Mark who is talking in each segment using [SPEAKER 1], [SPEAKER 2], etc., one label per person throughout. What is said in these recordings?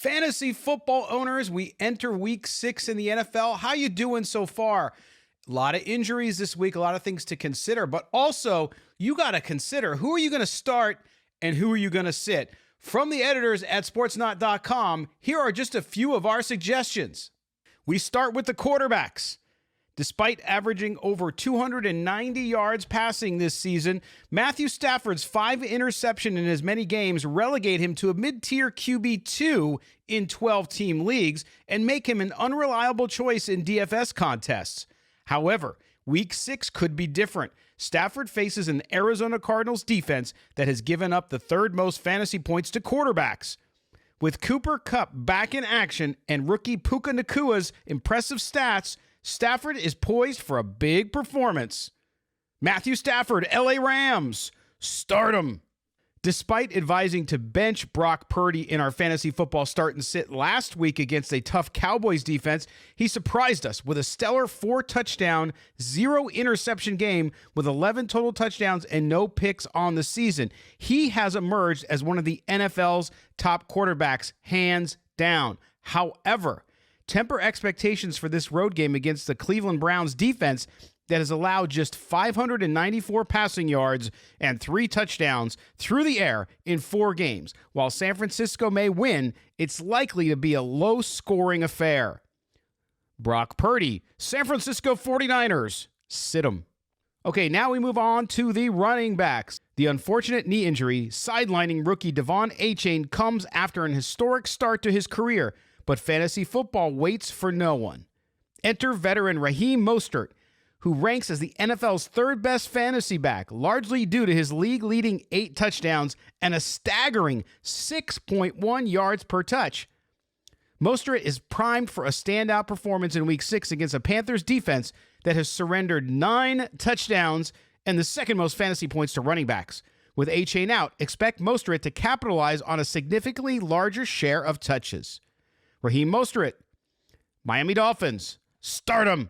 [SPEAKER 1] Fantasy football owners, we enter week 6 in the NFL. How you doing so far? A lot of injuries this week, a lot of things to consider, but also you got to consider who are you going to start and who are you going to sit. From the editors at Sportsnaut.com, here are just a few of our suggestions. We start with the quarterbacks. Despite averaging over 290 yards passing this season, Matthew Stafford's 5 interceptions in as many games relegate him to a mid-tier QB2 in 12-team leagues and make him an unreliable choice in DFS contests. However, Week 6 could be different. Stafford faces an Arizona Cardinals defense that has given up the third most fantasy points to quarterbacks. With Cooper Kupp back in action and rookie Puka Nakua's impressive stats, Stafford is poised for a big performance. Matthew Stafford, LA Rams, start him. Despite advising to bench Brock Purdy in our fantasy football start and sit last week against a tough Cowboys defense, he surprised us with a stellar 4-touchdown, 0-interception game with 11 total touchdowns and no picks on the season. He has emerged as one of the NFL's top quarterbacks, hands down. However, temper expectations for this road game against the Cleveland Browns defense that has allowed just 594 passing yards and 3 touchdowns through the air in 4 games. While San Francisco may win, it's likely to be a low-scoring affair. Brock Purdy, San Francisco 49ers, sit him. Okay, now we move on to the running backs. The unfortunate knee injury sidelining rookie Devon Achane comes after an historic start to his career, but fantasy football waits for no one. Enter veteran Raheem Mostert, who ranks as the NFL's third best fantasy back, largely due to his league-leading 8 touchdowns and a staggering 6.1 yards per touch. Mostert is primed for a standout performance in Week 6 against a Panthers defense that has surrendered 9 touchdowns and the second most fantasy points to running backs. With Achane out, expect Mostert to capitalize on a significantly larger share of touches. Raheem Mostert, Miami Dolphins, start him.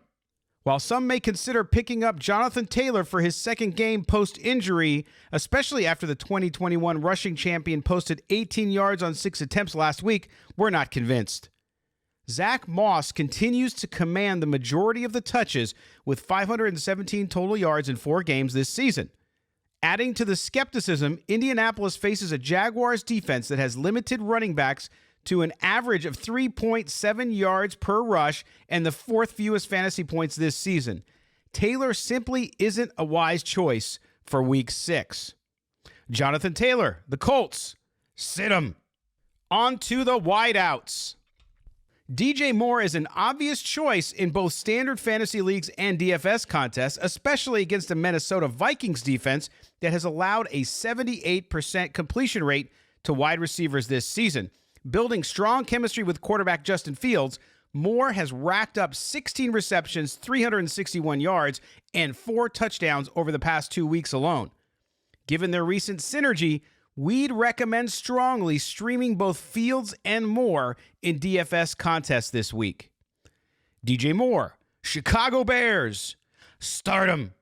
[SPEAKER 1] While some may consider picking up Jonathan Taylor for his second game post-injury, especially after the 2021 rushing champion posted 18 yards on 6 attempts last week, we're not convinced. Zach Moss continues to command the majority of the touches with 517 total yards in 4 games this season. Adding to the skepticism, Indianapolis faces a Jaguars defense that has limited running backs to an average of 3.7 yards per rush and the 4th fewest fantasy points this season. Taylor simply isn't a wise choice for Week 6. Jonathan Taylor, the Colts, sit him. On to the wideouts. DJ Moore is an obvious choice in both standard fantasy leagues and DFS contests, especially against the Minnesota Vikings defense that has allowed a 78% completion rate to wide receivers this season. Building strong chemistry with quarterback Justin Fields, Moore has racked up 16 receptions, 361 yards, and 4 touchdowns over the past 2 weeks alone. Given their recent synergy, we'd recommend strongly streaming both Fields and Moore in DFS contests this week. DJ Moore, Chicago Bears, start him.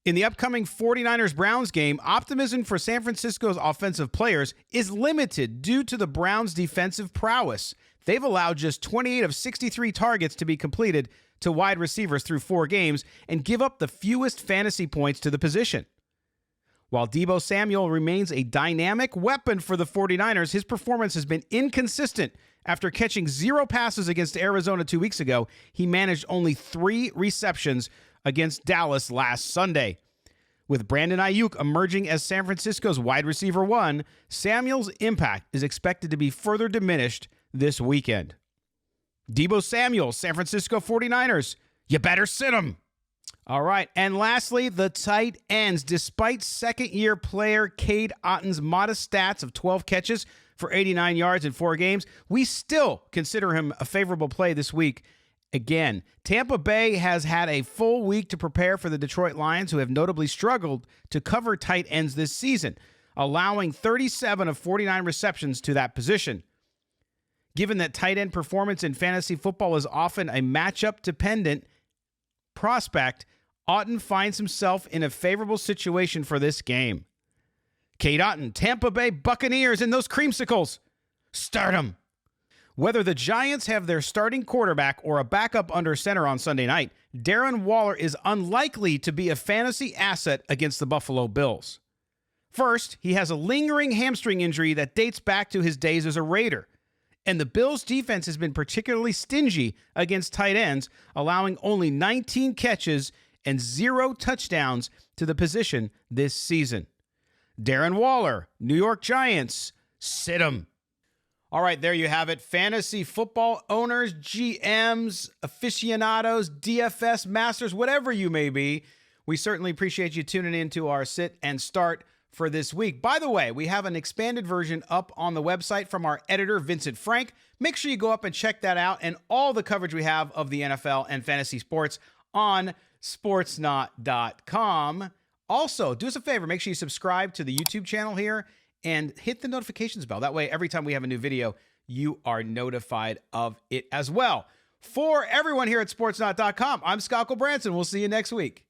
[SPEAKER 1] In the upcoming 49ers-Browns game, optimism for San Francisco's offensive players is limited due to the Browns' defensive prowess. They've allowed just 28 of 63 targets to be completed to wide receivers through 4 games and give up the fewest fantasy points to the position. While Deebo Samuel remains a dynamic weapon for the 49ers, his performance has been inconsistent. After catching 0 passes against Arizona 2 weeks ago, he managed only 3 receptions against Dallas last Sunday. With Brandon Ayuk emerging as San Francisco's wide receiver 1, Samuel's impact is expected to be further diminished this weekend. Deebo Samuel, San Francisco 49ers, you better sit him. All right, and lastly, the tight ends. Despite second-year player Cade Otton's modest stats of 12 catches for 89 yards in 4 games, we still consider him a favorable play this week. Again, Tampa Bay has had a full week to prepare for the Detroit Lions, who have notably struggled to cover tight ends this season, allowing 37 of 49 receptions to that position. Given that tight end performance in fantasy football is often a matchup-dependent prospect, Otton finds himself in a favorable situation for this game. Cade Otton, Tampa Bay Buccaneers, and those creamsicles, start him. Whether the Giants have their starting quarterback or a backup under center on Sunday night, Darren Waller is unlikely to be a fantasy asset against the Buffalo Bills. First, he has a lingering hamstring injury that dates back to his days as a Raider. And the Bills' defense has been particularly stingy against tight ends, allowing only 19 catches and 0 touchdowns to the position this season. Darren Waller, New York Giants, sit him. All right, there you have it. Fantasy football owners, GMs, aficionados, DFS masters, whatever you may be. We certainly appreciate you tuning in to our sit and start for this week. By the way, we have an expanded version up on the website from our editor, Vincent Frank. Make sure you go up and check that out and all the coverage we have of the NFL and fantasy sports on Sportsnaut.com. Also, do us a favor, make sure you subscribe to the YouTube channel here and hit the notifications bell. That way, every time we have a new video, you are notified of it as well. For everyone here at Sportsnaut.com, I'm Scott Gulbransen. We'll see you next week.